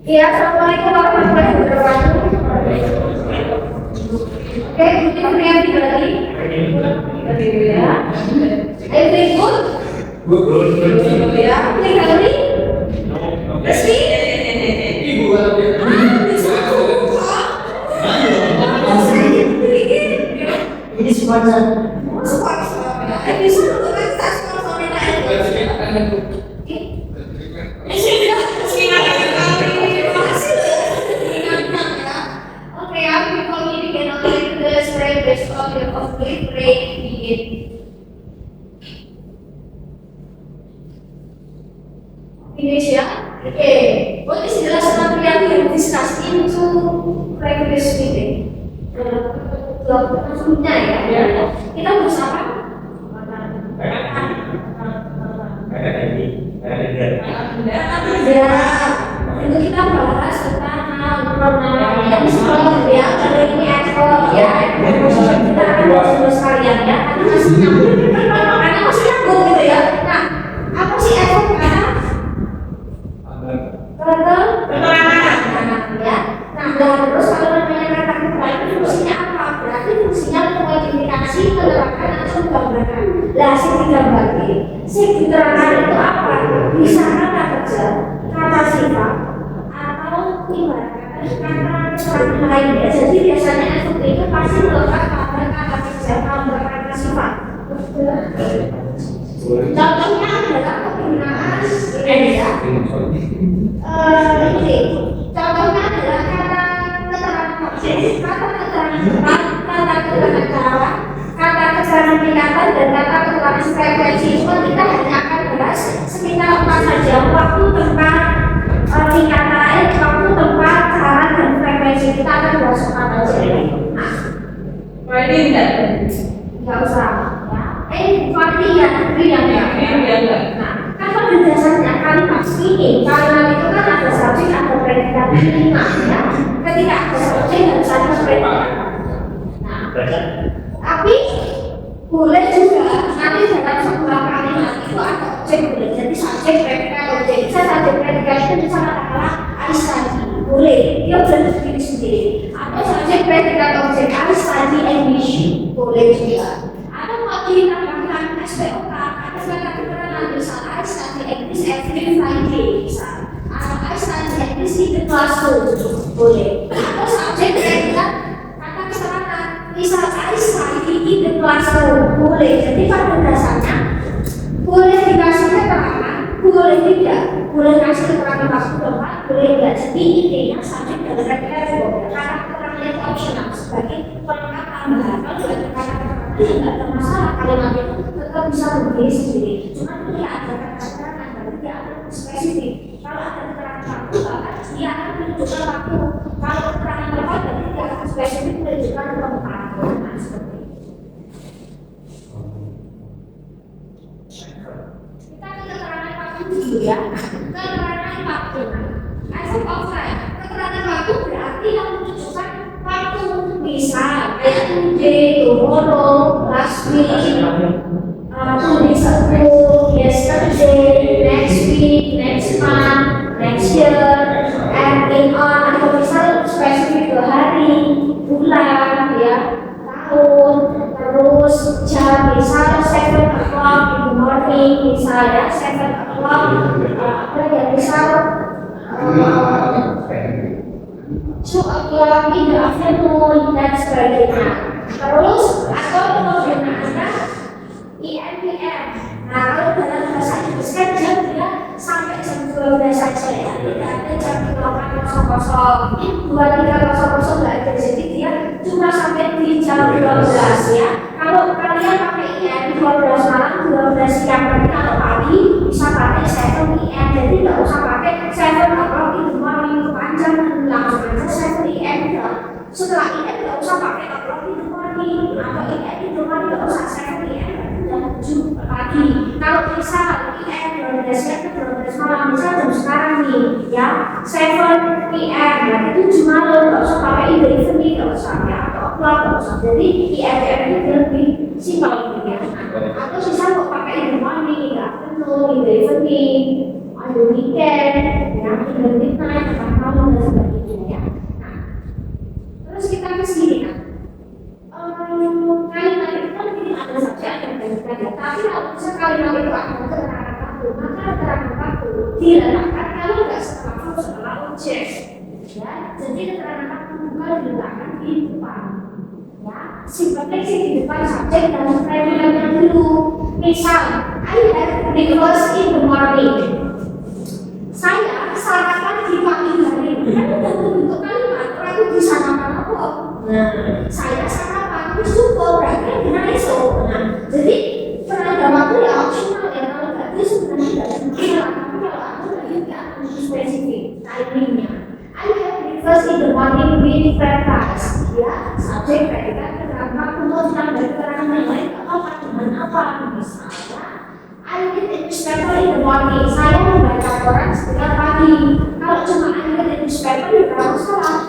Iya, assalamualaikum warahmatullahi wabarakatuh. Oke, ini yang tiga lagi. Ya. Everything good? Good. Ya. Tiga lagi. Pasti. Ibu. Bisa buka. Ini sponsor. Sponsor. Ini sudah kita sponsorin aja. Based on the conflict rate begin. Indonesia. Okay. What is the last material we have discussed into previous meeting? Langsungnya ya. Kita bersama. Itu kita bahas tentang yang sekolah ya, kalau ini ekspor ya, kita akan bahas sekalian ya, karena masih nyambung gitu ya. Nah, apa sih ekspor karena? Keterangan ya. Nah, terus kalau namanya kata keterangan itu fungsinya apa? Berarti fungsinya mengidentifikasi, menerangkan atau menggambarkan. Lah, sing digambarkan, sing diterangkan itu apa? Bisa kata kerja, kata sifat, atau ibarat kata lainnya. Jadi biasanya SOP itu pasti melekat pada kata kerja, kata sifat. Contohnya adalah penggunaan ini. Contohnya adalah kata keterangan objek, kata keterangan tempat, kata keterangan cara, kata keterangan tingkatan, dan kata keterangan frekuensi. Itu kita hanya akan bahas sekitar 4 saja: waktu, tempat, tingkatan, waktu, tempat, cara, dan frekuensi. Kita akan bahas 4 saja. Nah, ini enggak usah ya. Kuanti ya, nah, kan pada dasarnya kalimat ini, kalimat itu kan ada subjek, ada predikat, lima ya. Ketika ada subjek harus ada predikat. Nah, tapi boleh juga nanti dalam sebuah kalimat itu ada objek, boleh jadi subjek, predikat, objek. Bisa subjek, predikat itu bisa katakanlah alis tadi, boleh, dia boleh berdiri sendiri. Atau subjek, predikat, objek, alis tadi, English, boleh juga. Atau kalau ditambahkan SPOK, ada kata keterangan misal I study English every Friday, misal. Atau I study English in the classroom, boleh. Atau subjek predikat kata keterangan misal I study in the classroom, boleh. Jadi pada dasarnya boleh dikasih keterangan, boleh tidak, boleh kasih keterangan waktu tempat, boleh tidak. Jadi intinya subjek dan predikat boleh. Kata keterangan itu optional sebagai pelengkap tambahan. Kalau tidak kata tidak ada masalah, kalimat itu tetap bisa berdiri sendiri. Cuma dia ada kata-kata berarti dia akan spesifik. Kalau ada keterangan waktu, bahkan dia akan menunjukkan waktu. Kalau keterangan tempat, berarti dia akan spesifik menunjukkan tempat. Nah, seperti itu. Kita ke keterangan waktu dulu ya. Keterangan waktu. As of time, keterangan waktu berarti yang menunjukkan waktu. Misal kayak today, tomorrow, last week, today, yesterday, next week, next month, next year, and in on. Atau misal spesifik hari, bulan, ya, tahun, terus jam. Misal 7 o'clock in the morning, misalnya 7 o'clock, misal 2 o'clock in the afternoon, dan sebagainya. Terus atau penggunaannya IMPM. Nah, kalau dalam bahasa Inggris kan jam dia sampai jam 12 saja ya, tidak ada jam 8.00, 23.00 nggak ada. Jadi dia cuma sampai di jam 12 ya. Kalau kalian pakai IM 12 malam, 12 siang, berarti kalau pagi bisa pakai 7 IM. Jadi nggak usah pakai 7 o'clock in the morning, panjang, langsung aja 7 IM ya. Setelah IM nggak usah pakai o'clock in the morning atau IM in the morning, nggak usah 7 IM, jam 7 pagi. Kalau misal IM 12 siang ke 12 malam, misal jam sekarang nih ya 7 PM, berarti 7 malam, nggak usah pakai in the evening, nggak usah ya, atau o'clock nggak usah. Jadi IM itu lebih simpel gitu ya. Atau misal kok pakai in the morning, in the afternoon, in the evening, on the weekend, ya, in the midnight, atau tahun dan sebagainya ya. Nah, terus kita ke sini kan. Kalimat itu kan ini ada subjek dan predikat ya. Tapi kalau misalnya kalimat itu ada keterangan waktu, maka keterangan waktu diletakkan kalau nggak setelah verb setelah objek. Ya, jadi keterangan waktu bukan diletakkan di depan. Ya, sifatnya sih di depan subjek dan predikatnya dulu. Misal, I have breakfast in the morning. Saya sarapan di pagi hari. Kan itu bentuk kalimat, orang itu bisa makan apa? Saya sarapan itu cukup, berarti benar itu. Jadi penanda waktu ya opsional ya, kalau nggak itu sebenarnya tidak sempurna. Tapi kalau aku lagi nggak spesifik timingnya. I have breakfast in the morning with fried rice. Ya, subjek predikat keterangan waktu mau tentang dari keterangan yang lain apa dengan apa misalnya. I read the newspaper in the morning. Saya membaca koran setiap pagi. Kalau cuma I read the newspaper ya kalau salah.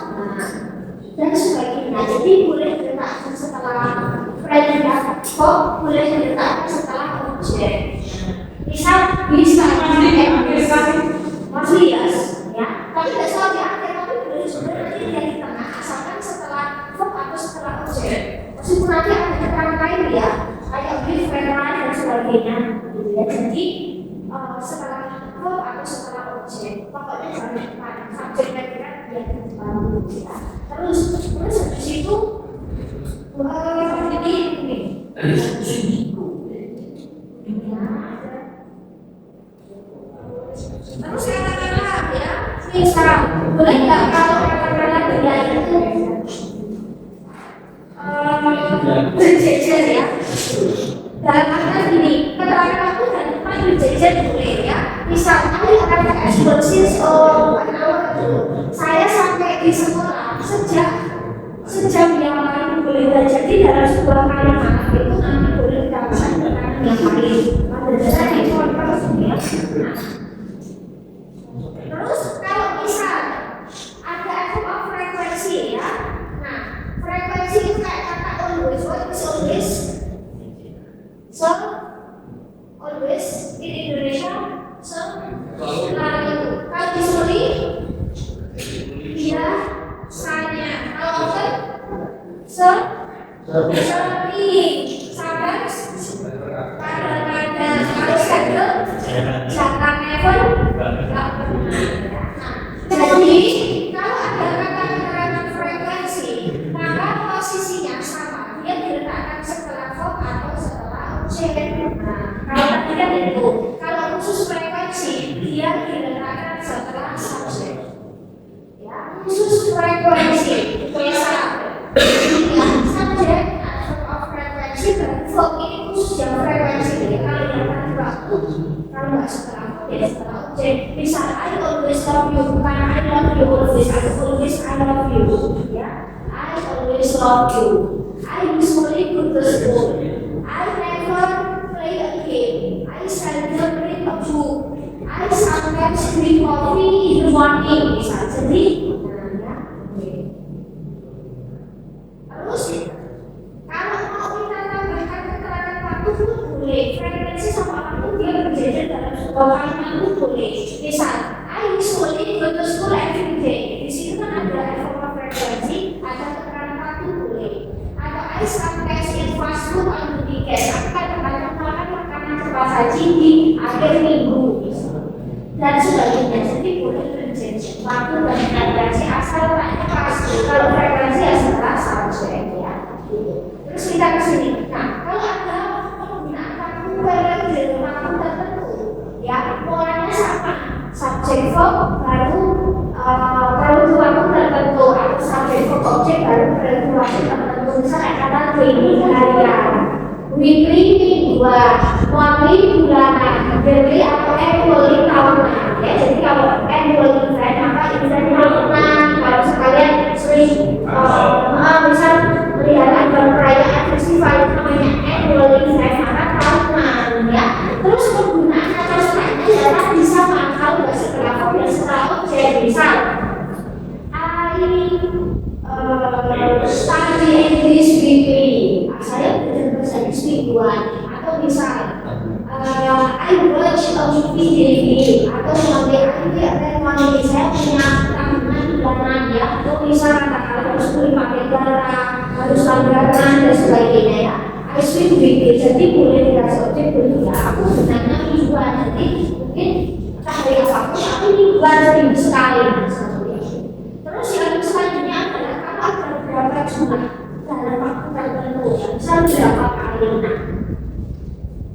Dan sebagainya. Jadi boleh diletakkan setelah predikat, kok boleh diletakkan setelah objek. Misal bisa masih ya. Tapi tidak selalu di akhir, tapi boleh juga nanti dia di tengah asalkan setelah verb atau setelah objek. Meskipun nanti ada keterangan lain ya, kayak give, lain dan sebagainya. Ya, jadi setelah verb atau setelah objek, pokoknya jangan depan subjek predikat dia di depan kita. Terus habis itu ini. Terus katakanlah ya, misal boleh nggak kalau katakanlah dia itu berjejer ya. Dalam artian gini, keterangan waktu dan depan berjejer boleh ya. Misal ada kata expertise saya sampai di sekolah sejam yang lalu boleh jadi dalam sebuah kalimat itu nanti boleh ditambahkan keterangan yang lain. Pada dasarnya itu harus ya. Terus kalau misal ada effect of frekuensi ya, nah frekuensi itu kayak kata always, what is always? So always in Indonesia, so selalu. Kalau di Suri, dia saya. Kalau often, so sering. Sabar, kadang-kadang kalau settle, jarang never. Jadi, kalau ada kata keterangan frekuensi, maka posisinya sama. Dia diletakkan setelah verb atau setelah objek. Nah, kalau tadi kan itu, kalau khusus frekuensi, dia diletakkan setelah subjek. Ya, khusus frekuensi, misal, ya, subjek atau of frekuensi berarti verb ini khusus yang frekuensi. Jadi kalau yang tadi waktu, kalau nggak setelah ya setelah objek. Misal I always love you, bukan I love you always, I love you ya. I always love you. I usually go to school. I never play a game. I seldom read a book. I sometimes drink coffee in the morning. Misal jadi ya. Terus kalau mau kita tambahkan keterangan waktu itu boleh. Frekuensi sama waktu dia berjejer dalam sebuah kalimat itu boleh. Misal, I usually go to school every day. Di situ kan ada effort frekuensi, ada keterangan waktu boleh. Atau I sometimes eat fast food on the weekend. Aku kadang-kadang makan makanan cepat saji di akhir minggu. Dan sebagainya. Jadi boleh berjejer waktu dan frekuensi asal letaknya pas. Kalau frekuensi ya setelah subjek ya. Terus kita ke sini. Nah, kalau ada penggunaan waktu tertentu, ya polanya sama. Subjek verb baru waktu tertentu atau subjek verb objek baru waktu tertentu. Misalnya kata daily harian, weekly mingguan, monthly bulanan, yearly atau annually tahunan. Ya, jadi kalau annual event maka event tahunan. Kalau sekalian sering misal melihat ada perayaan festival namanya annual event maka tahunan ya. Terus penggunaan kata selainnya ya tadi sama. Kalau nggak setelah verb dan setelah objek. Misal I study English weekly. Saya belajar bahasa Inggris mingguan. Atau misal I watch a movie daily. Atau sampai I attend one day. Saya punya tabungan negara, harus langganan dan sebagainya ya. I speak British, jadi boleh dikasih objek boleh ya. Aku sebenarnya juga jadi mungkin entah dari apapun, aku juga jadi sekali. Terus yang selanjutnya adalah kalau ada beberapa jumlah dalam waktu tertentu, misal berapa kali. Nah,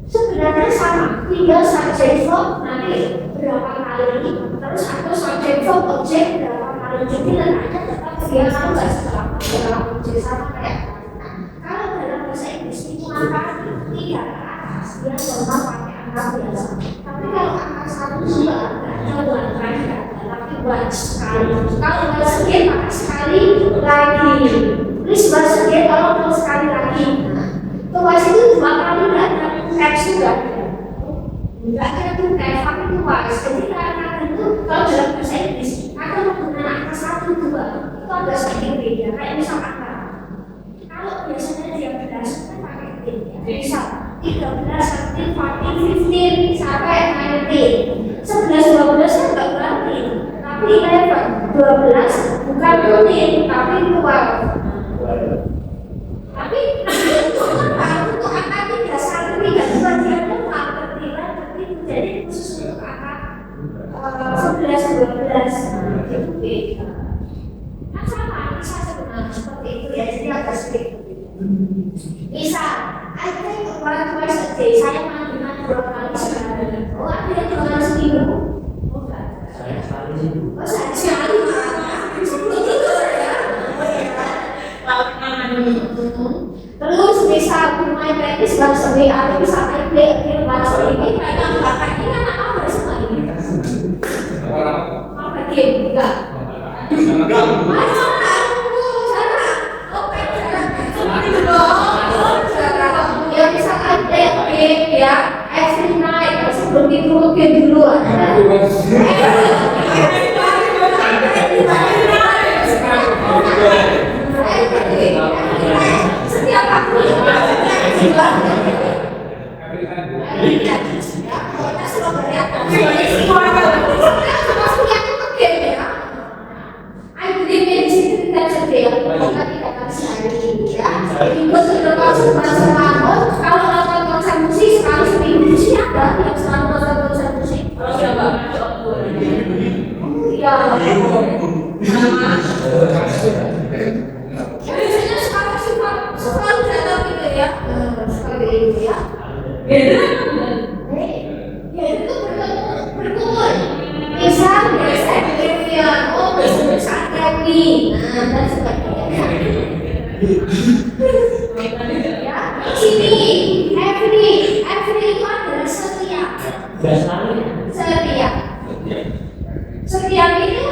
sebenarnya sama, tinggal subject verb nanti berapa kali, terus atau subject verb objek berapa kali. Jadi letaknya tetap dia kalau nggak setelah dalam objek sama kayak. Kalau dalam bahasa Inggris itu angka 3 ke atas dia normal pakai angka biasa. Tapi kalau angka 1 juga ada buat terakhir, tapi buat sekali. Kalau buat sekian maka sekali lagi. Please buat sekian kalau mau sekali lagi. Tuas itu 2 kali nggak ada teks juga. Nggak ada tuh teks tapi tuas. Jadi karena itu kalau dalam bahasa Inggris ada menggunakan angka 1, 2 itu agak sedikit beda. Kayak misal angka. Kalau biasanya dia berdasarkan pakai tin ya. Misal 13, 14, 15 sampai 19. 11, 12 kan nggak berarti. Tapi 11, 12 bukan tin tapi 12. Tapi untuk angka 3, 1, 3, 2 dia lupa bertilan tapi jadi khusus untuk angka 11, 12 itu beda. Kan sama, bisa sebenarnya seperti itu ya, jadi agak sedikit. Misal, I think twice a day, saya mandikan 2 kali sehari. Oh, ada yang 2 kali seminggu? Oh, enggak. Saya sekali sih. Oh, saya sekali. Terus bisa mulai praktis bahasa WA, bisa play game bahasa ini kadang kakak ini anak apa semua ini? Apa game? Enggak. Ya misalkan play game ya, every night sebelum tidur game dulu. Setiap aku kalau nonton konser musik sekali seminggu sih ada yang selalu nonton konser musik. Ya. Biasanya selalu datang gitu ya, seperti itu ya. Ya itu berkumpul. Misal ya, oh besok saat kami, dan sebagainya. Ya, sini, every itu adalah setiap. Setiap itu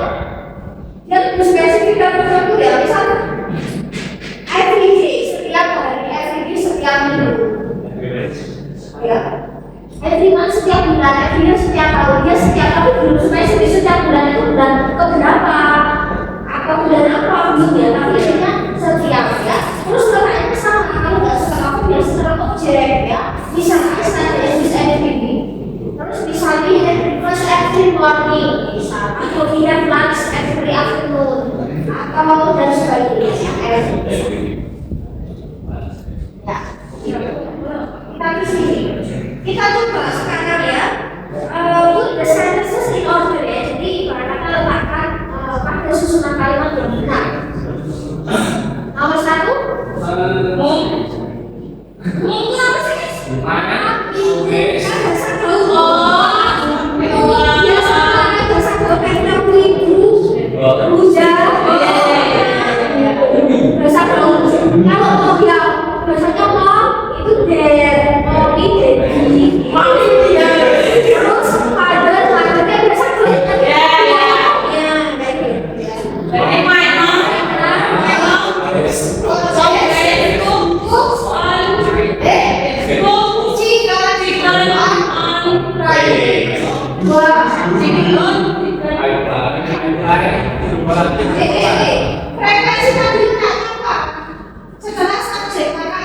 dia lebih spesifik dan tertentu ya, misal every day, setiap hari, every day, setiap minggu ya, every month, setiap bulan, every year, setiap tahun, dia setiap tahun belum spesifik setiap bulan itu bulan keberapa atau bulan apa gitu ya, tapi intinya setiap ya. Terus letaknya sama, kalau nggak secara aku ya secara objek ya, misalnya standar is every day, terus misalnya every first every morning atau we have lunch every afternoon atau dan sebagainya ya. Kita di sini kita coba sekarang ya put the sentences in order ya. Jadi ibaratnya letakkan pada susunan kalimat yang benar. Nomor 1 minggu apa sih? Kalau mau bilang biasanya mau itu mau ini terus padatnya biasa kulitnya ya kayak frekuensi tadi apa? Setelah subjek maka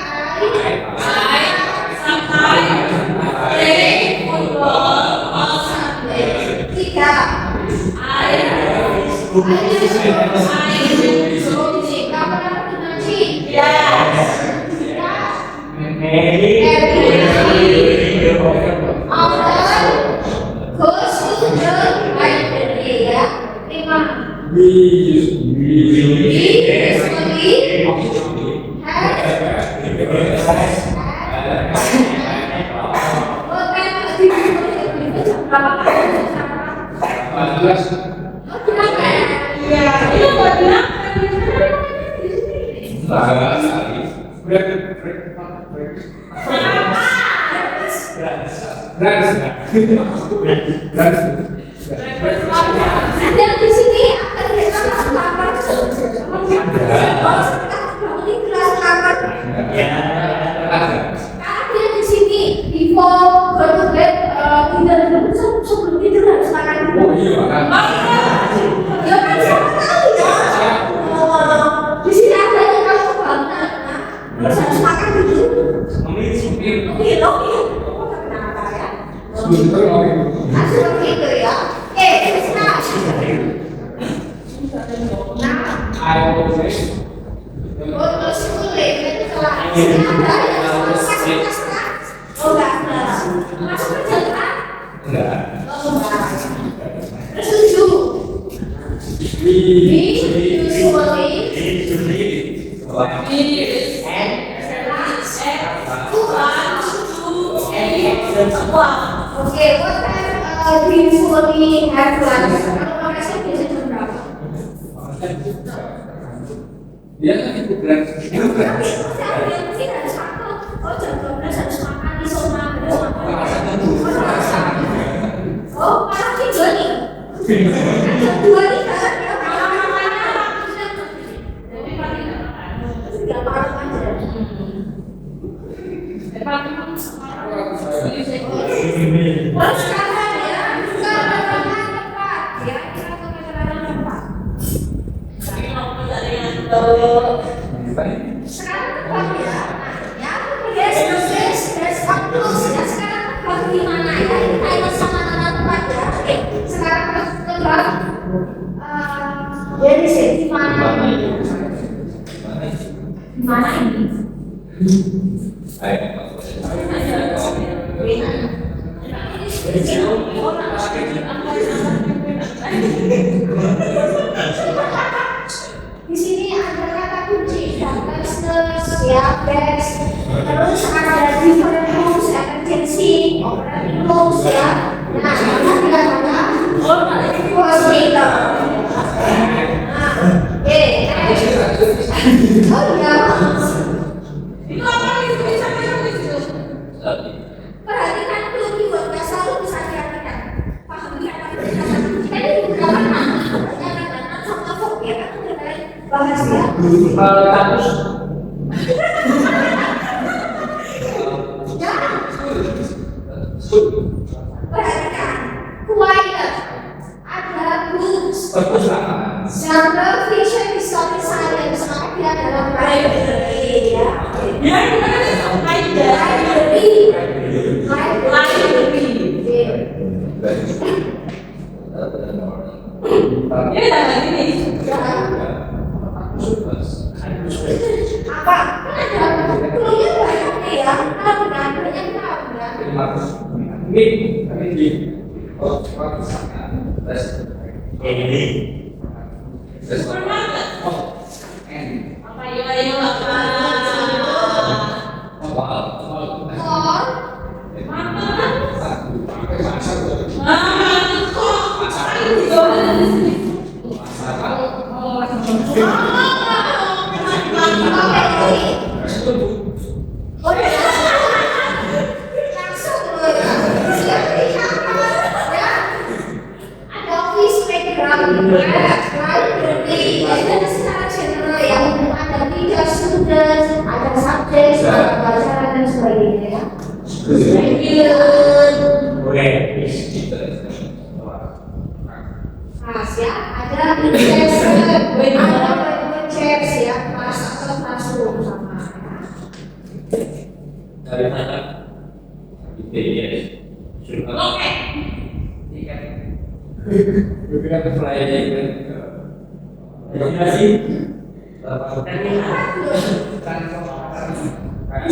Di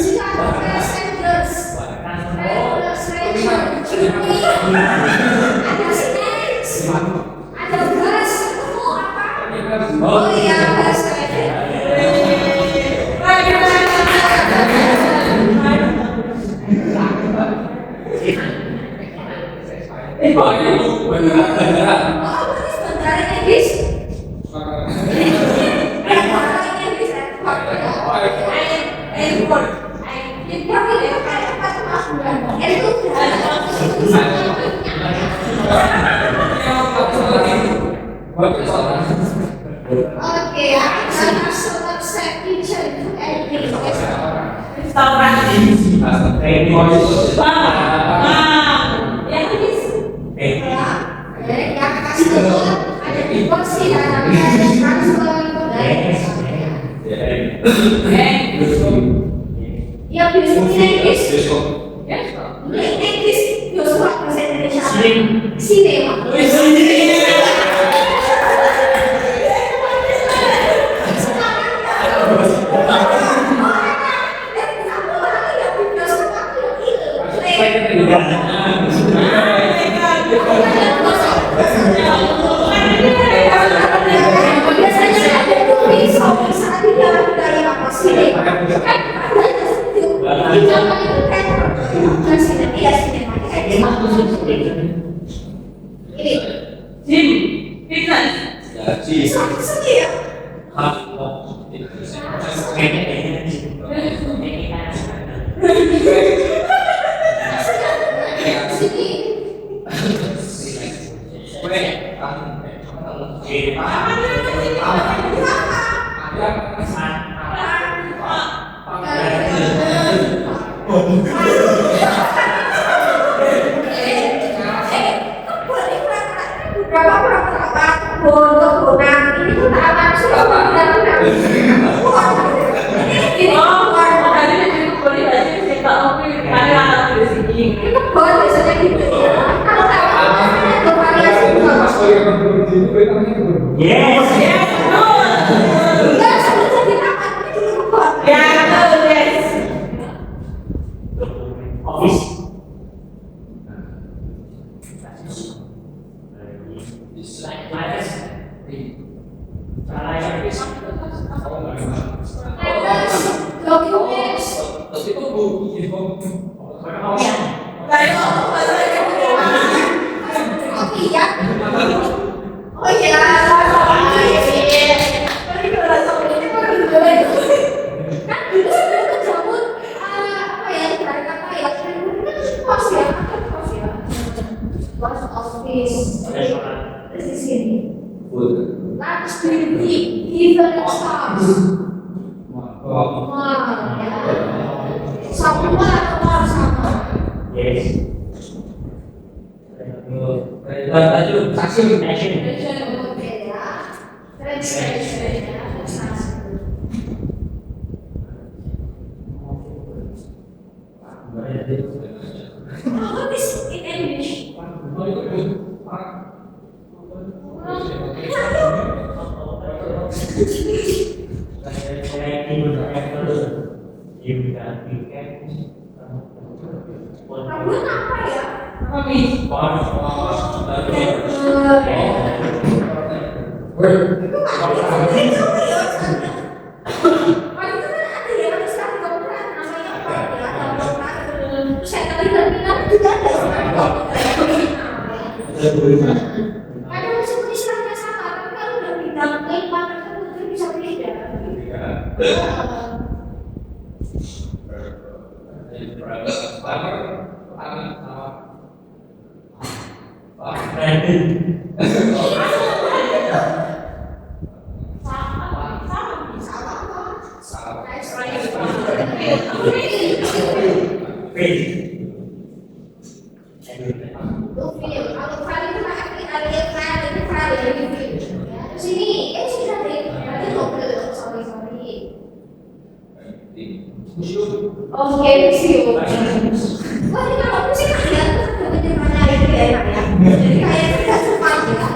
sini ada passengers, ada snacks, ada bus, itu apa? Oh iya, bus. Oke, karena sobat set picture itu yang kasih ada deposit, ada transfer, ya biasanya Inggris, Inggris, bioskop bahasa Indonesia, sinema. Oke, museum. Wah, ini kalau museum ya, betul-betul mana itu ya, ya. Jadi kayak tidak sempat ya.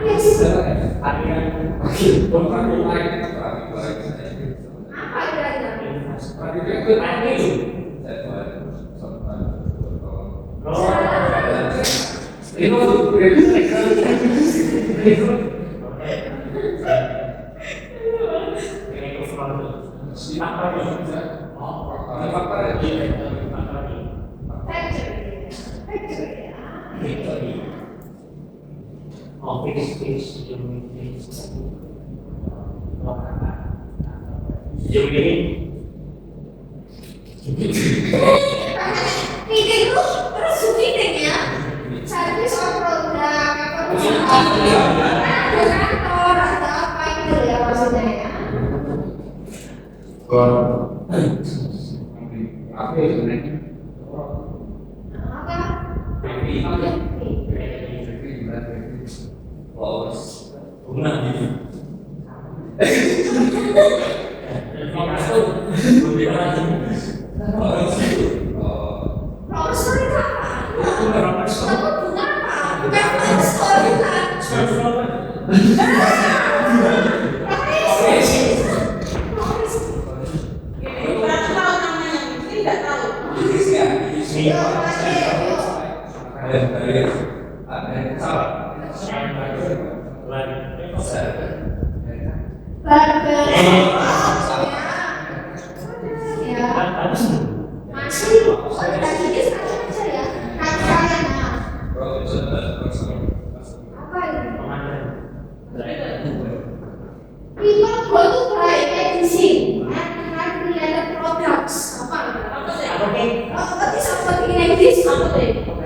Ojek Sejauh ini meeting lu terus meeting ya, cari soal produk ada kantor ada apa gitu ya maksudnya ya. Apa itu sebenarnya? Apa? bunga gitu. Nomor story apa? Nomor bunga apa? Bukan nomor story kan? Masih, tadi dia sekarang aja ya. Apa ini? People go to buy medicine and related products. Apa? Berarti seperti medis apa tuh?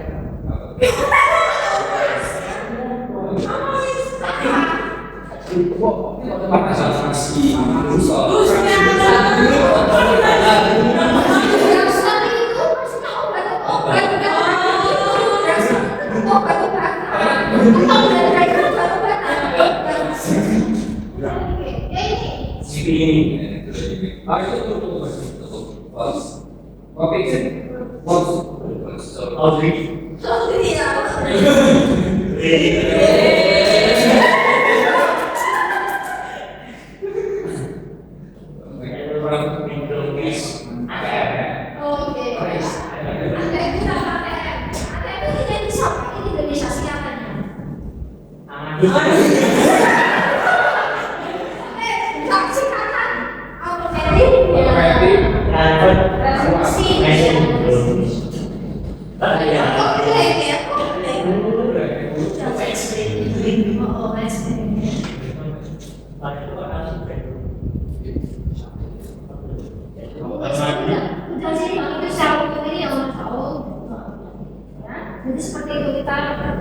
Jadi seperti itu kita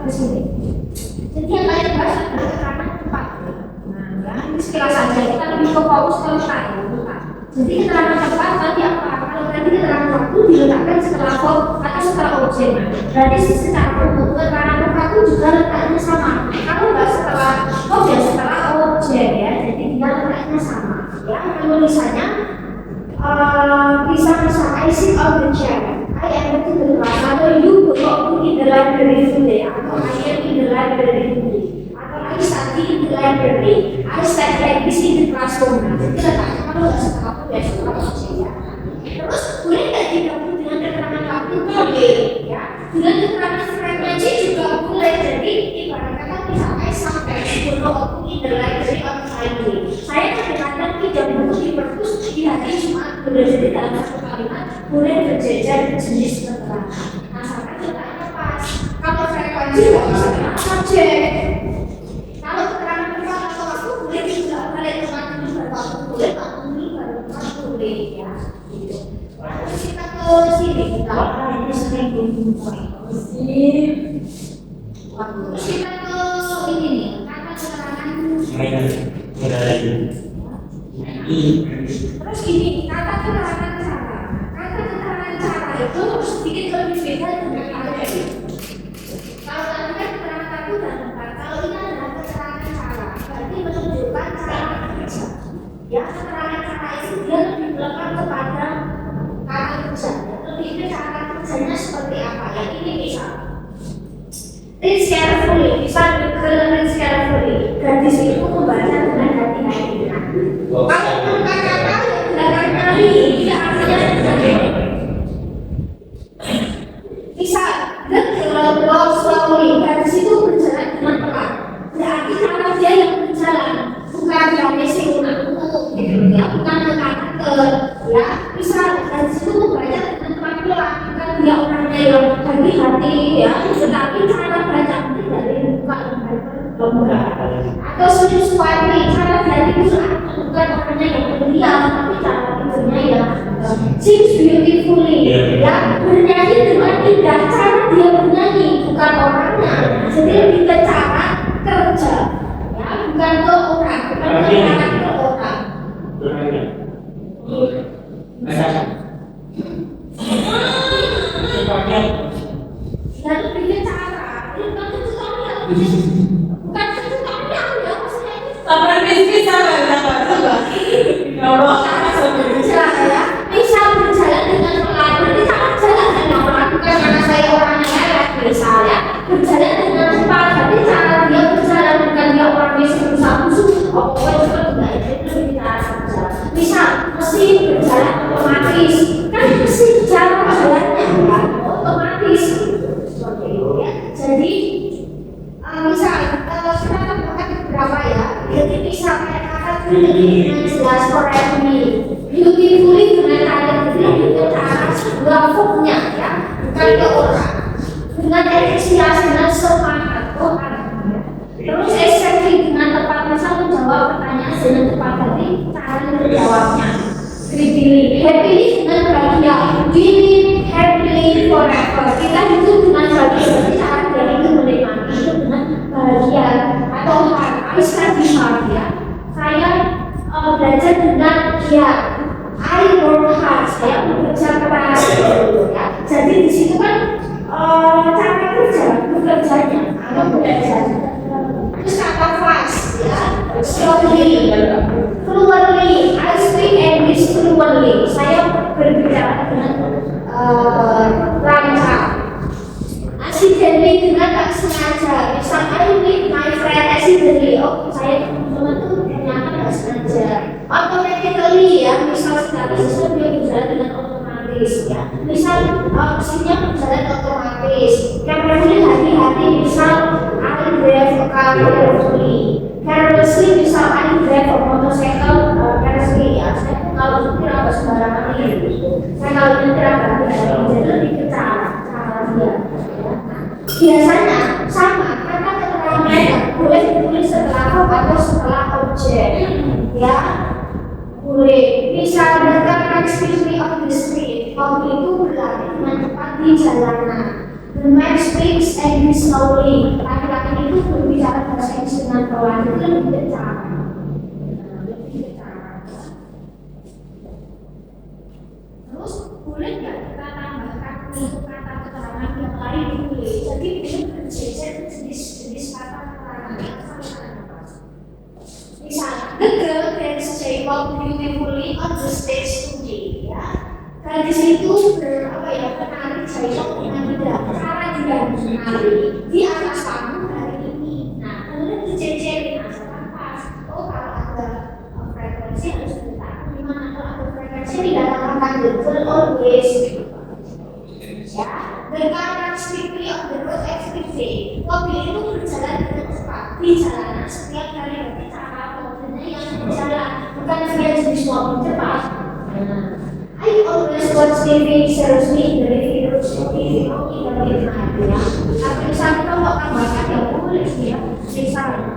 kesini. Jadi yang lain bahas adalah karena tempat. Nah, ya, ini sekilas saja kita lebih ke fokus ke tempat. Jadi keterangan tempat tadi apa? Kalau tadi keterangan waktu diletakkan setelah atau setelah objek. Berarti secara umum keterangan tempat itu juga letaknya sama. Kalau nggak setelah objek, setelah objek ya. Jadi dia letaknya sama. Ya, penulisannya bisa I sit on the chair. I am in the class, atau you go in the library today, atau I am in the library today, atau I study in the library, I study like this in the classroom. Nah, jadi letaknya kalau nggak setelah itu ya setelah objek ya. Terus boleh nggak digabung dengan keterangan waktu? Boleh ya. Dengan keterangan frekuensi juga boleh. Jadi ibarat kata misalnya sampai 10 waktu in the library on Friday. Saya kadang-kadang tidak butuh di perpus di hari Jumat. Boleh jadi dalam satu kalimat boleh berjejer jenis keterangan. Asalkan letaknya pas. Kalau frekuensi nggak bisa kena subjek. Kalau keterangan tempat atau waktu boleh juga balik tempat ini berwaktu boleh, waktu ini bertempat boleh ya. Gitu. Lalu kita ke sini kita. Ini sering berjumpa. Terus kita ke ini nih kata keterangan. Terus gini kata keterangan cara. Kata keterangan cara itu sedikit lebih beda dengan kata ini. Kalau tadi kan keterangan waktu dan tempat, kalau ini adalah keterangan cara, berarti menunjukkan cara kerja. Ya, keterangan cara itu dia lebih melekat kepada kata kerja, lebih ke cara kerjanya seperti apa. Yang ini misal, read carefully, bisa read carefully. dia yang berjalan, bukan dari si unak-unak gitu ya, bukan ke ya. Misal dari situ membaca dengan pelan-pelan, bukan dia orangnya yang hati-hati ya, tetapi cara baca itu dari bukan atau sesuatu cara dari itu bukan orangnya yang berdiam, tapi cara tidurnya yang sings beautifully ya, bernyanyi dengan indah. Cara dia bernyanyi bukan orangnya, jadi lebih ke cara kerja ya, bukan ke orang, bukan ke karakter orang. Ya lebih ke cara, bukan ke tutorial, bukan ke tutorial ya, maksudnya itu Sampai bisnis sama. Ya Allah, berjalan ya, misal berjalan dengan pelan, berarti cara jalan dengan pelan, bukan karena saya orangnya elek misalnya, berjalan dengan cepat, berarti cara dia berjalan, bukan dia orangnya susah-susah, cepat enggak, itu lebih cara kerja. Misal mesin berjalan otomatis, kan mesin cara jalannya kan otomatis seperti itu ya. Jadi misal kita tambahkan beberapa ya, jadi misal kayak kata dengan jelas correctly, beautifully dengan kata itu cara sebuah verbnya ya, bukan ke orang, dengan efisiensi, dengan semangat orang ya. Terus exactly dengan tepat, misal menjawab pertanyaan dengan tepat, tadi cara menjawabnya happily dengan bahagia, living happily forever. Kita hidup dengan bahagia, cara dia itu menikmati hidup dengan bahagia. Atau I study hard ya, saya belajar dengan giat, I work hard, saya bekerja keras ya. Jadi di situ kan cara kerja, bekerjanya atau belajarnya. Terus kata fast ya, slowly, fluently, I speak English fluently, saya berbicara dengan lancar. Accidentally dengan tak sengaja, misal I meet my friend accidentally, oh saya teman tuh ternyata tak sengaja. Automatically ya, misal segala sesuatu dia berjalan dengan otomatis ya. Misal mesinnya berjalan otomatis. Carefully hati-hati, misal I drive a car carefully. Carelessly misal I drive a motorcycle carelessly ya. Saya kalau nyetir agak sembarangan gitu. Saya kalau nyetir agak hati-hati, jadi lebih ke cara dia. Biasanya sama kata keterangan yang boleh ditulis setelah verb atau setelah objek ya, boleh. Misal mereka next speak on the street, mobil itu berlari dengan cepat di jalanan. The man speaks English slowly, laki-laki itu berbicara bahasa Inggris dengan pelan, itu lebih ke cara. Terus boleh nggak kita tambahkan untuk kata keterangan yang lain ditulis? Jadi ini berjejer jenis-jenis kata keterangan yang sama-sama. Misalnya, the girl dance J-pop beautifully on the stage today. Ya, gadis itu penari J-pop dengan indah. Cara dia menari di atas panggung hari ini. Nah, kemudian dijejerin asalkan pas. Oh, kalau ada frekuensi harus diletakkan di mana, kalau ada frekuensi dikatakan the girl always. Ya, the car runs quickly on the road every day. Mobil itu berjalan dengan cepat di jalanan setiap kali. Berarti cara mobilnya yang berjalan, bukan dia jenis mobil cepat. I always watch TV seriously in the living room, TV only the midnight ya. Tapi misalnya kalau tambahkan yang boleh ya, misalnya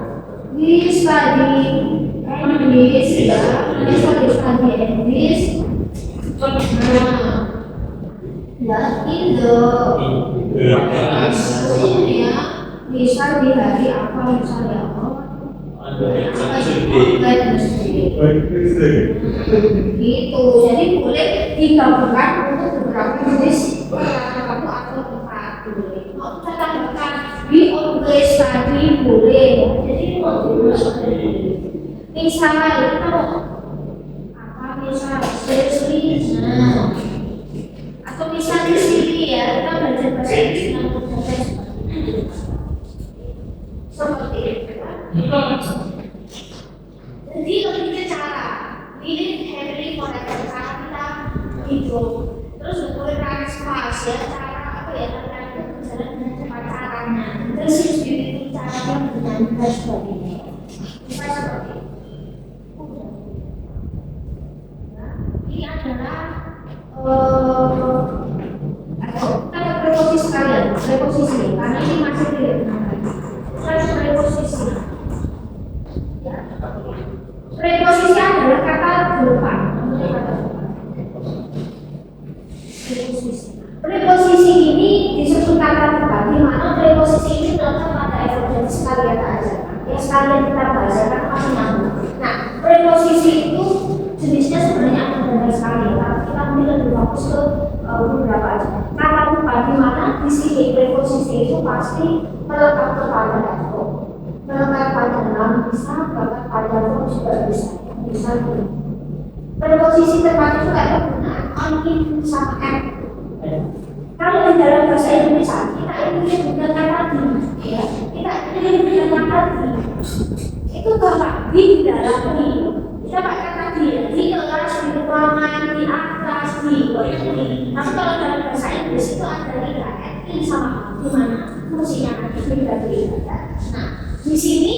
we study English ya, we study English. Ya, in the ya, misal di hari apa misalnya gitu, jadi boleh digabungkan untuk beberapa jenis kamu atau tempat boleh. Mau kita tambahkan we always study boleh ya, jadi misalnya kita mau apa misal seriously, nah atau misalnya di sini ya kita belajar bahasa Inggris dengan bahasa seperti itu kan. Jadi lebih ke cara ini heavily forever, cara kita hidup. Terus boleh transpas ya, cara apa ya, cara itu berjalan dengan cepat caranya. Terus itu caranya dengan sebagainya. Bisa seperti itu. Ini adalah ada preposisi sekalian, preposisi karena ini masih tidak benar. Preposisi. Ya. Preposisi adalah kata depan. Preposisi ini disebut kata depan, di mana preposisi ini terletak pada efek sekalian aja. Ya sekalian kita bahasakan apa nyambung. Nah, preposisi itu jenisnya sebenarnya ada banyak sekali, tapi kita mungkin lebih fokus ke beberapa aja. Kata depan di mana di sini preposisi itu pasti melekat kepada verb, melekat pada noun bisa, melekat pada verb juga bisa. Preposisi tepat itu kayak penggunaan on, in, sama at. Kalau di dalam bahasa Indonesia kita ini menggunakan tadi, ya kita ini menggunakan tadi. Itu bapak di dalam ini. Kita pakai tadi ya, di kelas, di ruangan, di atas, di bawah. Tapi kalau dalam bahasa Inggris itu ada tiga, in sama di mana fungsinya nanti beda. Nah, di sini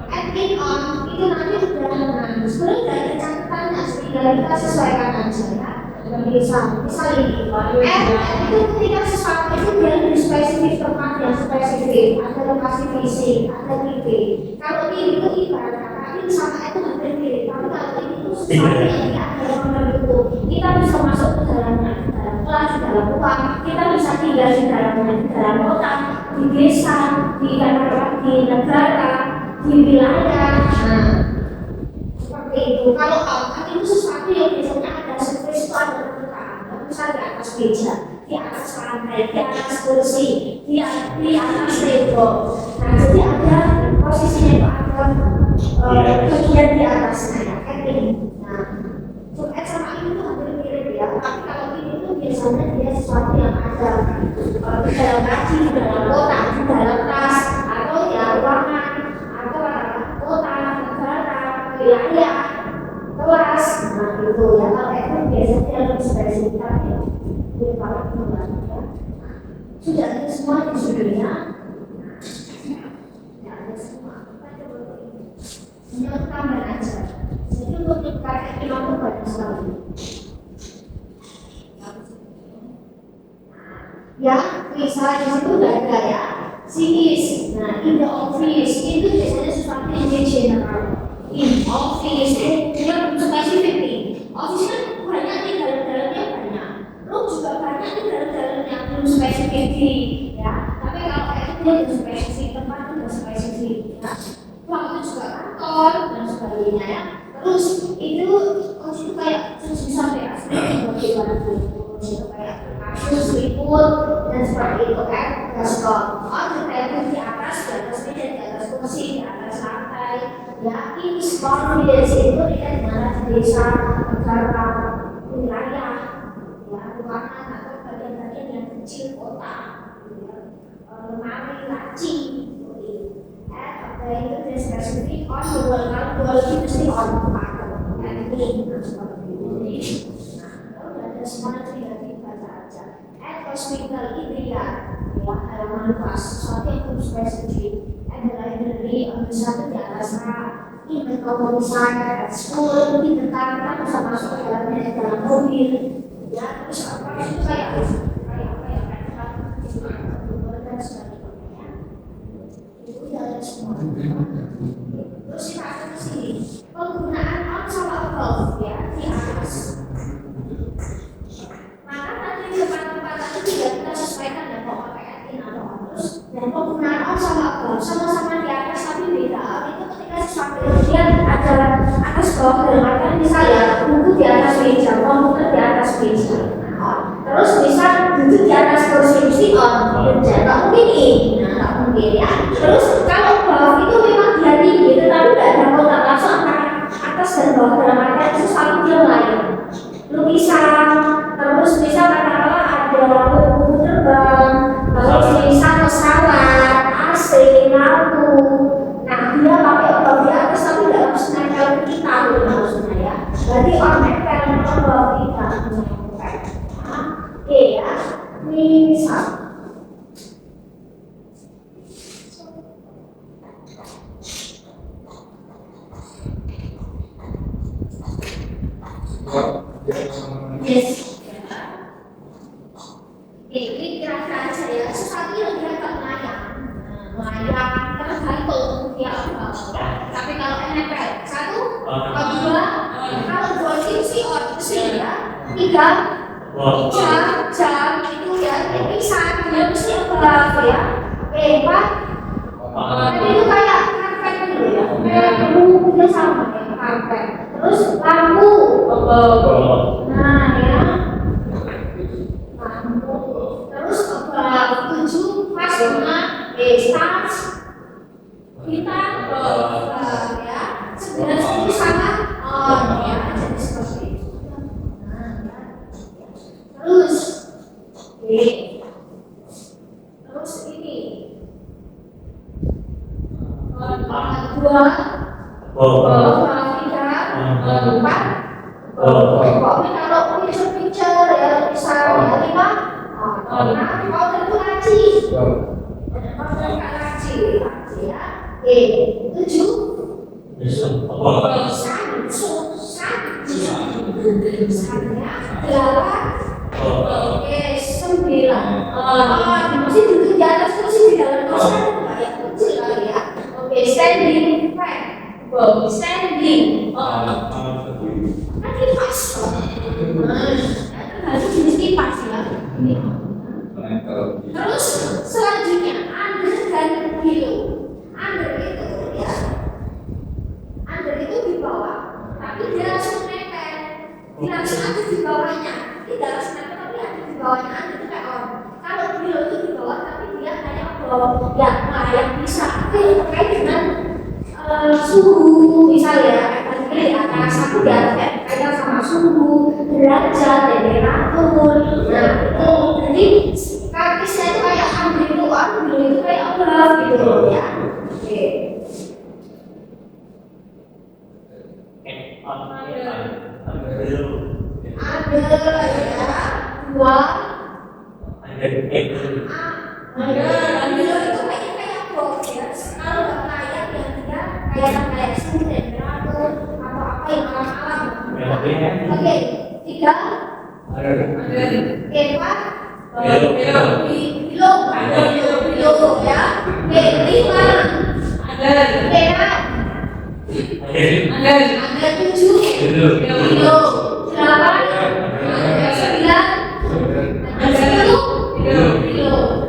in on itu nanti sudah menangis. Sebenarnya dari catatannya sehingga kita sesuaikan aja ya. Misal ini, itu ketika sesuatu itu dia lebih spesifik, tempat yang spesifik, ada lokasi fisik, ada titik. Kalau ini itu ibarat kata ini sama itu hampir mirip, tapi kalau ini itu sesuatu yang tidak ada yang bentuk, kita bisa masuk ke dalamnya, di dalam kelas, di dalam ruang, kita bisa tinggal di dalamnya, di dalam kota, di desa, di negara, di wilayah. Nah, seperti itu. Kalau outcome itu sesuatu yang biasanya ada surface itu ada permukaan, misalnya di atas meja, di atas lantai, di atas kursi, di atas table. Nah, jadi ada posisinya itu ada bagian di atasnya ya, kayak ini. Nah, untuk sama ini tuh hampir mirip ya. Tapi kalau ini tuh biasanya dia sesuatu yang ada di dalam kaki, di dalam kotak, di dalam tas, atau ya ruangan, atau kota, negara, wilayah, kelas. Nah itu ya, kalau itu biasanya lebih spesifik ya. Boleh banget membantu ya. Sudah ada semua di studinya. Ya ada semua. Kita coba ini. Menurut tambahan aja. Jadi untuk dikatakan itu banyak sekali. Ya, bisa di situ nggak ada ya. She is. Nah, in the office itu biasanya sesuatu yang general. In office itu yang spesifik nih. Office kan banyak nih, dalam-dalamnya banyak. Room juga banyak nih, dalam-dalamnya belum spesifik ya. Tapi kalau itu dia belum spesifik, tempat itu belum spesifik ya. Ruang itu juga kantor dan sebagainya ya. Terus itu kayak terus bisa kayak bagaimana itu kayak kasus liput dan seperti itu kan. Desktop, di atas meja, di atas kursi, di atas lantai. Ya, ini confidence itu dia di mana desa, negara, wilayah, ya, ruangan atau bagian-bagian yang kecil kota, lemari, laci, ada itu dia spesifik on dua itu mesti on pakai, dan ini seperti ini. Nah, kalau ada semua tidak dibaca aja. Hospital itu ya halaman kelas sesuatu yang lebih spesifik. Ada library, bisa di atas in the komunitas, at school, di dekat kita bisa masuk ke dalamnya di dalam mobil. Ya, terus apa itu kayak dan sebagainya. Itu ya ada semua. Terus kita akan ke sini. Penggunaan on sama above ya di atas. Maka nanti tempat-tempat tadi tidak kita sesuaikan dan mau pakai in atau on terus. Dan penggunaan on sama above sama-sama di atas tapi beda. Itu ketika sesuatu dia ada atas bawah dalam artian misalnya buku di atas meja, komputer di atas meja. Terus bisa duduk di atas kursi mesti on, nggak mungkin ini, nggak mungkin ya. Terus kalau bawah itu memang dia tinggi, tetapi nggak ada kontak langsung antara atas dan bawah dalam artian itu selalu dia lain. Lukisan, terus bisa katakanlah ada buku terbang, terus bisa pesawat, AC, lampu. Nah dia pakai bawah di atas tapi nggak harus nempel kita gitu maksudnya ya. Berarti orang nempel bawah kita. Oke ya, misal Yes. Ini kira-kira aja ya, sesuatu yang dia agak melayang, tergantung dia apa ya. Tapi kalau NPL satu, kalau dua, kalau dua sih ya, tiga jam itu ya, bisa dia mesti apa ya, empat. Tapi itu kayak karpet gitu ya, kayak perlu sama ya karpet. Terus lampu, nah ya. Terus tujuh pas dengan stars kita ya sebenarnya itu sangat ya jadi seperti itu. Terus terus ini dua tiga empat kalau picture ya bisa ya lima. Nah, kalau itu laci, ya, tujuh, delapan, sembilan. Masih duduk di atas kursi di dalam kosan kayak kecil kali ya. Oke, standing, standing. Nanti pas. Harus jenis kipas ya. Terus selanjutnya under dan below. Under itu ya, under itu di bawah, tapi dia langsung nempel, dia langsung ada di bawahnya. Tidak langsung nempel tapi ada di bawahnya. Under itu kayak on. Kalau below itu di bawah tapi dia kayak bawah. Ya, yang bisa terkait dengan suhu misalnya. Di atas satu di atas kayak sama suhu, derajat, temperatur. Nah itu jadi kartisnya itu kayak ambil itu kayak apa gitu ya. Oke. Ada ya dua. Ada itu kayak box ya. Kalau nggak kayak yang dia kayak suhu temperatur. Oke, tiga, empat, kilo ya, lima, ada tujuh, kilo, delapan, sembilan, ada 10, kilo.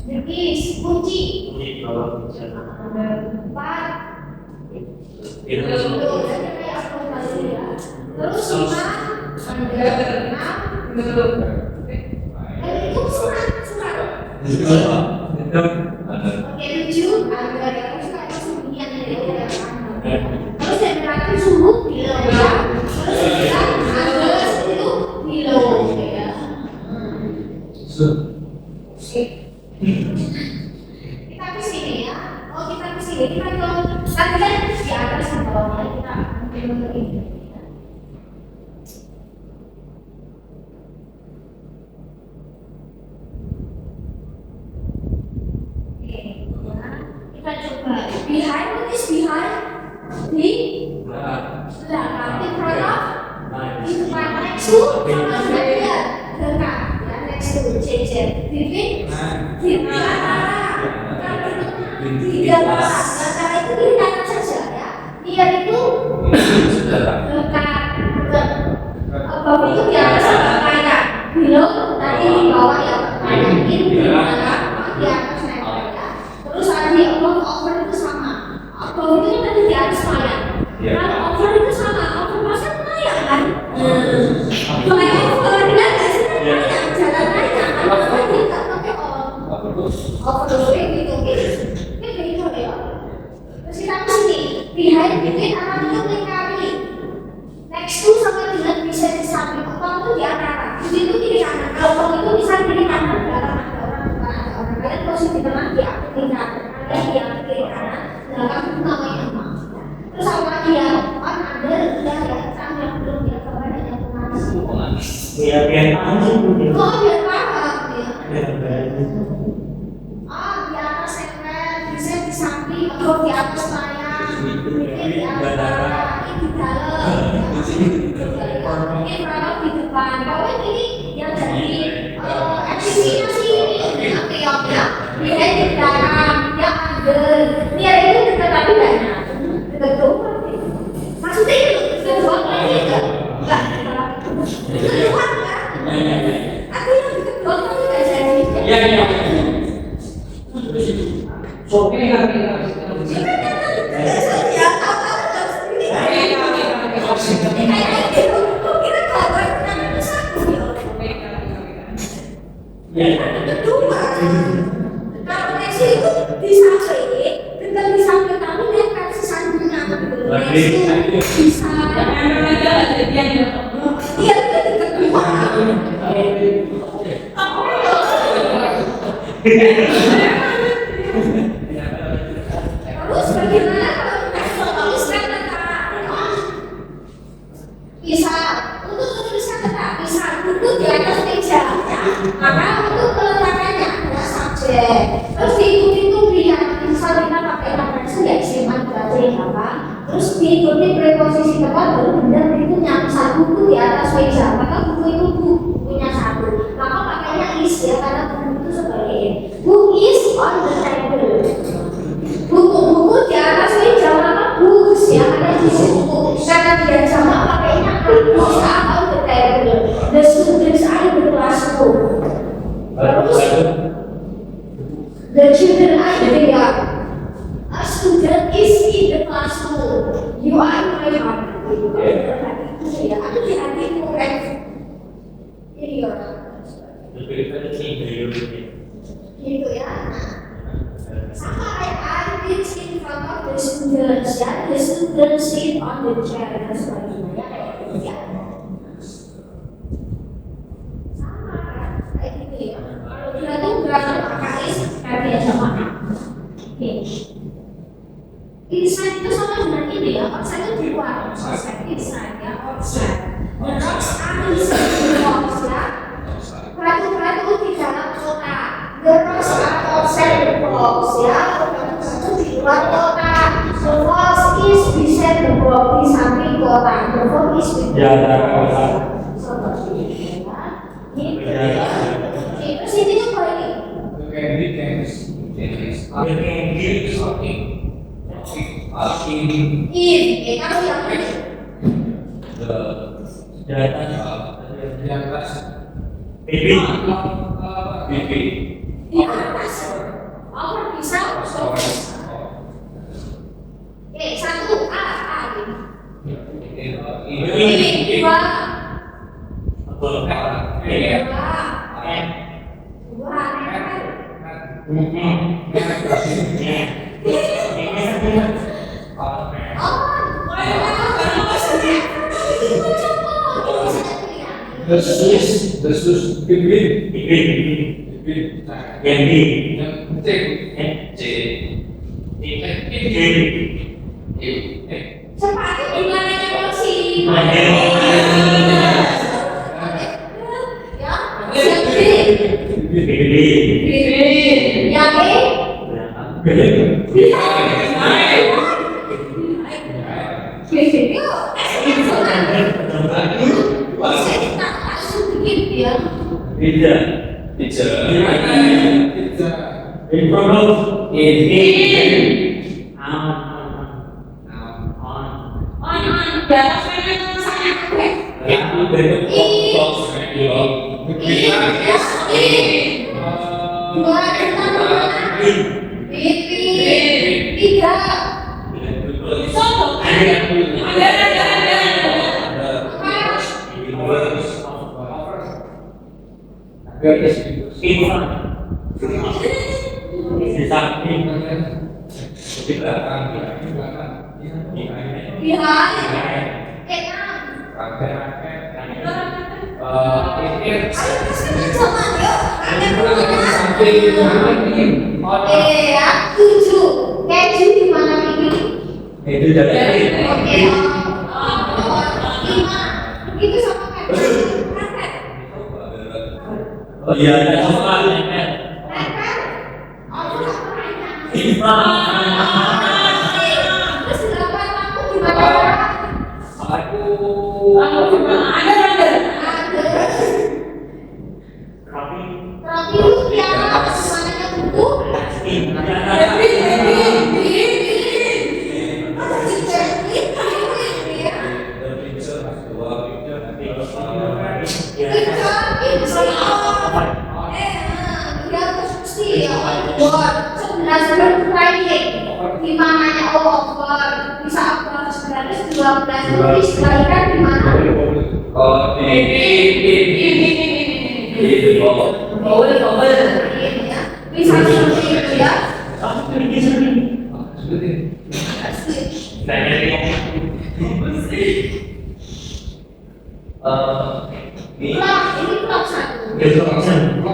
Jadi kunci empat terus itu surat oke 7 ada sembunyian terus temperatur suhu kilo ya terus ada 10 kilo ya kita ke sini ya. Oh, kita ke sini. Kita ke tadi kan di atas sama bawahnya kita ambil ini. Oke, kita coba behind, what is behind? Di belakang, in front of, di depan, next to, sama saja dekat. Next to change di antara di antara itu di kanan saja ya. Dia itu dekat bawah itu di atas kanan, below tadi di bawah ya kanan ini di mana di atas nempel ya. Terus tadi over itu sama. Bawah itu tadi di atas layar. Kalau over itu sama, over masa layar kan? Kalau over dia nggak sih jalan layar. Overloading gitu, gitu ya. Terus kita sini, behind bikin anak itu melingkari. Next to sama dengan bisa di samping, kalau itu di antara. Di situ kiri kanan, kalau itu bisa kiri kanan, belakang ada orang, mana sih? Oh, biar paham ya. Ada Oh, di atas segmen, bisa di samping atau di atas layar, mungkin di antara, ini di dalam, mungkin kalau di depan. Kalau ini yang jadi FCC-nya sih ini keoknya, dia di belakang, dia under, dia itu dekat tapi banyak, dekat doang. Maksudnya itu dekat doang lagi enggak? Dekat doang kan? Aku yang dekat doang tapi nggak jadi. Iya. Oke, Terus bagaimana kalau kita tuliskan kata bisa untuk menuliskan kata bisa duduk di atas meja, maka untuk peletakannya adalah subjek. Terus diikuti tulisan, misal kita pakai referensi ya SMA baca apa, terus diikuti preposisi tempat baru benar berikutnya. Misal buku di atas meja, maka buku itu bukunya satu, maka pakainya is ya karena buku itu sebagai book is on the table. Buku-buku di atas meja maka books ya ada di buku karena dia sama pakainya books atau the table. The students are in the classroom. Terus the children are there. A student is in the classroom. You are in my heart. Ya, aku di hatimu kan. Ini orang. Gitu ya. Sama kayak I teach in front of the students ya, the students sit on the chair dan sebagainya ya kayak gitu ya. Sama kan, kayak gitu ya. Kalau kita tuh berangkat pakai kayak sama. Oke. Inside itu sama dengan ini ya, outside itu di luar, outside inside ya, outside. The rocks are inside the box ya. Batu-batu di dalam kotak. The rocks are outside the box ya, batu-batu di luar kotak. The box is beside the box, di samping kotak. The box is beside the box. Terus ini apa ini? If, kamu yang ini. Di atas. Over bisa. Satu A ini. Dua. The Swiss between yang di Cepat gimana emosi? Ya, yang B. Yang B. In front of di samping di belakang keju di mana ini? itu dari Itu sama kayak Oh iya, ada sofa, nempel. Nempel. Oh, nggak pernah ingat. Terus dilakukan aku gimana? Aku ada. Rapi. Tapi itu yang semuanya butuh. Dimananya over bisa over 912 dikalikan di mana? Oh, di Bisa seperti itu ya. Ini blok satu.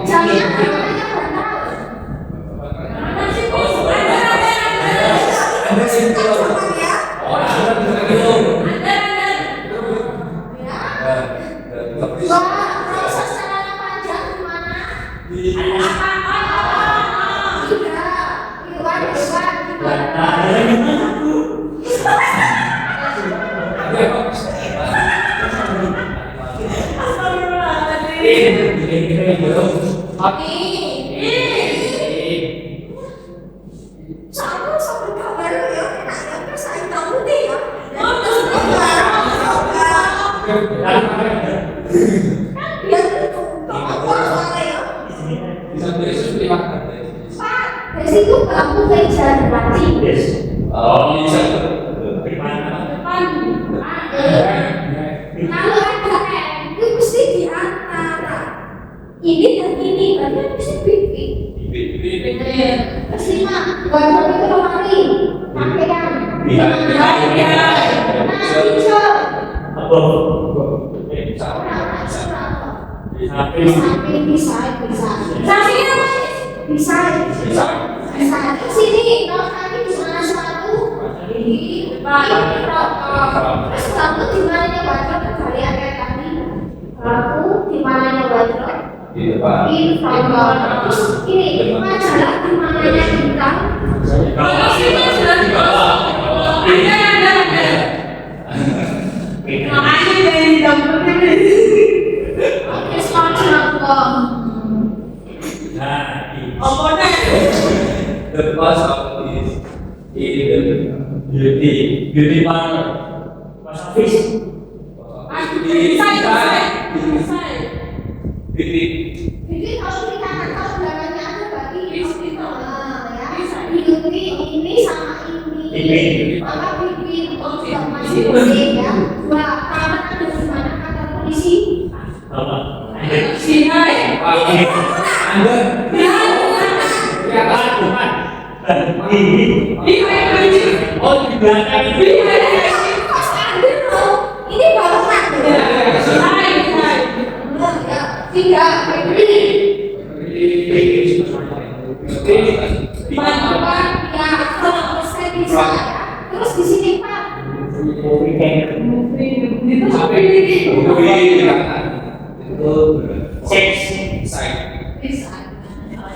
Jamnya namanya proses celana panjang gimana? Itu kamu jalan lagi. Oh, bisa. Kalau ada M itu mesti di antara ini dan ini, berarti mesti pipi. Terus lima, wajib itu lemari, pakaian. Nah, hijau. Apa? Samping bisa. Samping apa? Bisa. Terus ini, kalau tadi di mana suatu? Ini depan. Terus kamu di mananya wajib kalian kayak tadi. Aku di mananya wajib. Di depan. Di front. Terus ini majalah di mananya bintang. Makanya dari dapur ini. Oke, SpongeBob. Nah, Apa nih? the cost of is beauty parlor. Cost office. Jadi kalau kita tahu belakangnya ada berarti itu ya. Beauty ini sama ini. Maka beauty untuk masih boleh ya. Dua karena ada di mana kata polisi. Apa? Sinai. Anda. Oh, di belakang itu. Ini barengan. Tiga. Terus di sini Pak.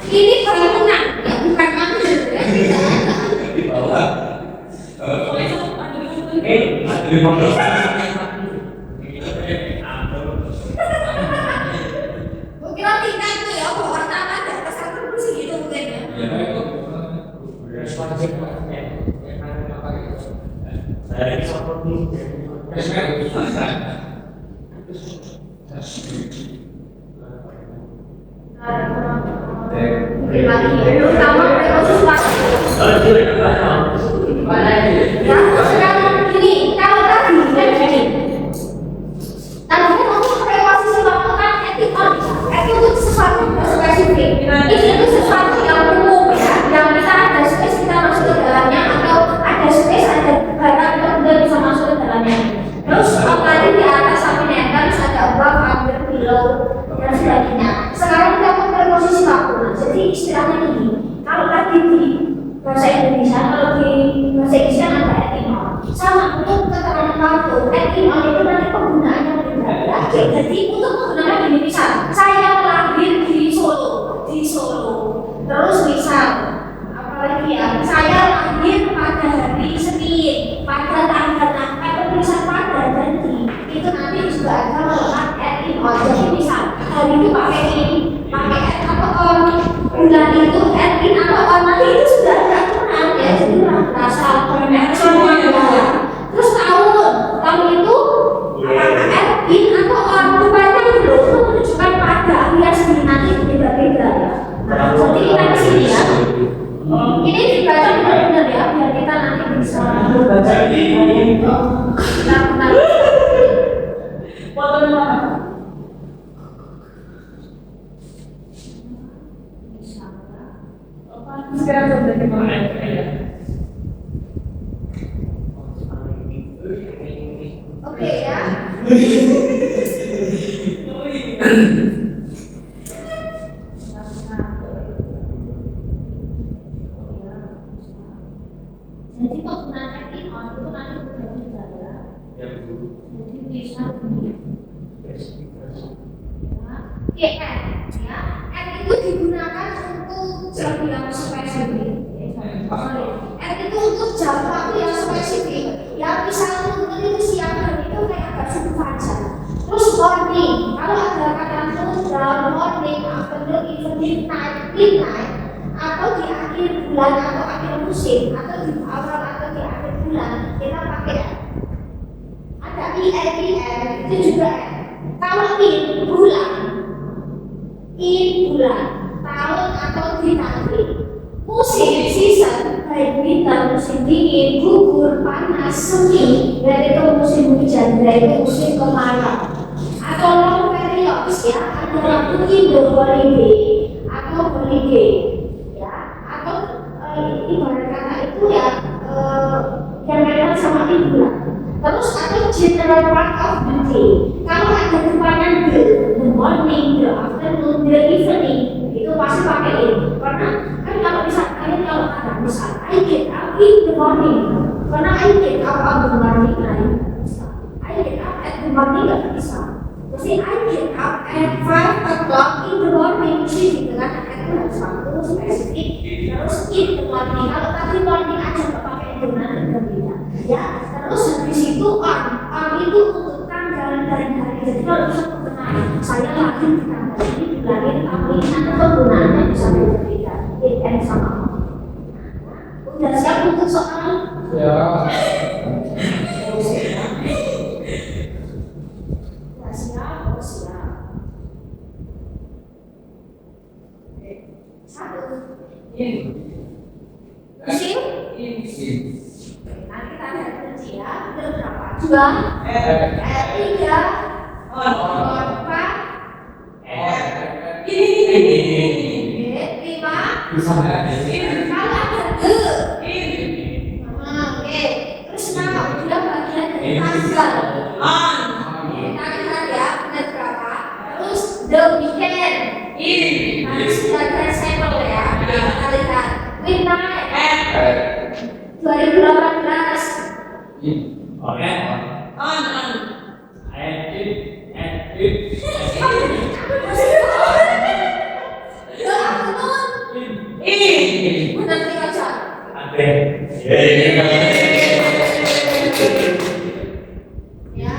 Ini barengan, bukan ambil ya. Di bawah. Ada di pondok. Kira tingkat tuh ya, wartawan dan pesan terus gitu mungkin ya. Saya seperti Terutama proses waktu. Ya, sekarang gini, kalau tadi kan gini. Tadi kan aku pakai posisi waktu kan etikon, itu sesuatu yang spesifik. Ini itu sesuatu yang umum ya, yang kita ada space kita masuk ke dalamnya atau ada space ada barang yang kemudian bisa masuk ke dalamnya. Terus tadi di atas sampai nempel terus ada above, under, below dan sebagainya. Sekarang kita pakai posisi waktu. Jadi istilahnya ini, kalau tadi di bahasa Indonesia, kalau di bahasa Inggris ada etimol. Sama untuk keterangan waktu, etimol itu nanti penggunaannya berbeda. Jadi untuk menggunakan ini misal, saya lahir di Terus misal apalagi ya, saya lahir pada hari Senin, pada tanggal tulisan pada jadi itu nanti juga ada melekat at in on. Jadi misal hari itu pakai in, pakai at atau on, bulan itu at in atau on, nanti itu sudah ada aturan ya, jadi orang berasa semuanya. Terus tahun itu apakah at in atau on, rupanya itu menunjukkan pada alias nanti beda-beda ya. Nah, jadi kita kesini ya. Ini dibaca benar-benar ya, biar kita nanti bisa membaca benar-benar. Foto mana? Sekarang sudah dimana? Oke ya. Jadi penggunaan in on itu nanti berbeda ya. Jadi bisa ya, n itu digunakan untuk jam yang spesifik. N itu untuk jam waktu yang spesifik. Ya misalnya untuk itu siang hari itu kayak agak subuh fajar. Terus morning, kalau ada kata down, morning, afternoon, evening, night, midnight, atau di akhir bulan atau akhir musim atau di awal atau di akhir bulan kita pakai ada IM itu juga kalau in bulan tahun atau di nanti musim season baik winter musim dingin gugur panas semi dari itu musim hujan dari itu musim kemarau atau long periods ya ada waktu indoor holiday atau holiday atau ibarat kata itu ya yang memang sama bulan. Terus atau general part of the day. Kalau ada depannya the morning, the afternoon, the evening itu pasti pakai ini. Karena kan kalau ada misal I get up in the morning. Karena I get up on the morning I get up at the morning nggak bisa. Mesti I get up at 5 o'clock in the morning. Mesti dengan harus waktu spesifik. Terus in the morning. Kalau tadi morning aja nggak pakai dengan berbeda. Ya, terus habis itu on itu untuk tanggal dan hari. Jadi kalau bisa mengenai saya lahir di tanggal ini dilahir tahun ini nanti penggunaannya bisa berbeda. In sama on. Udah siap untuk soal? Ya. Musim? Nanti kita lihat kunci ya. Ada berapa? 2 3 4 5 kalau ada oke. Terus nama sudah bagian dari tanggal kita lihat ya benar berapa. Terus the weekend nanti sudah ada sampel ya. Kita lihat midnight 2018 Oke. benar tiga jam. Ya,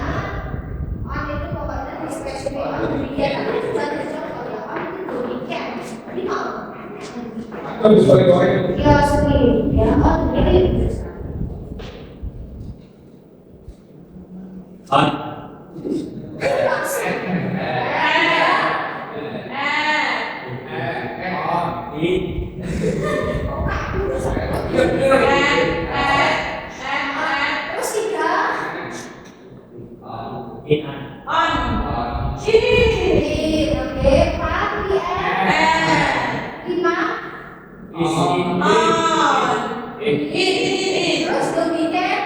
on itu pokoknya di spesifik on weekend tapi juga ada contoh ya on itu weekend. Tapi mau Aku bisa goreng. ya sendiri ya on ini. Terus 3 oke, 4 5 terus the weekend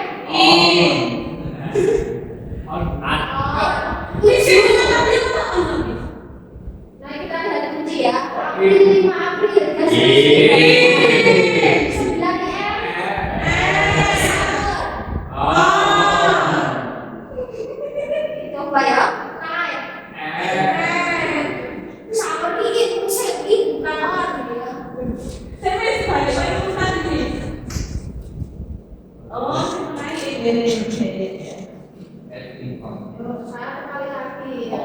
nah kita lihat kunci ya. April 5 April coba ya. Sama dingin, musim dingin, bukan on gitu ya. Saya masih banyak urusan ini. Oh, main ini. Satu kali lagi ya.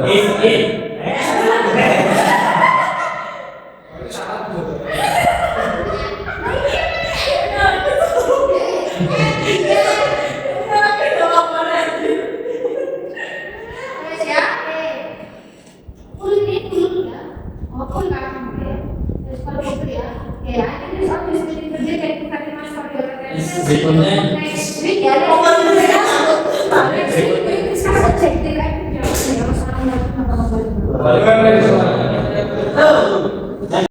Berikutnya.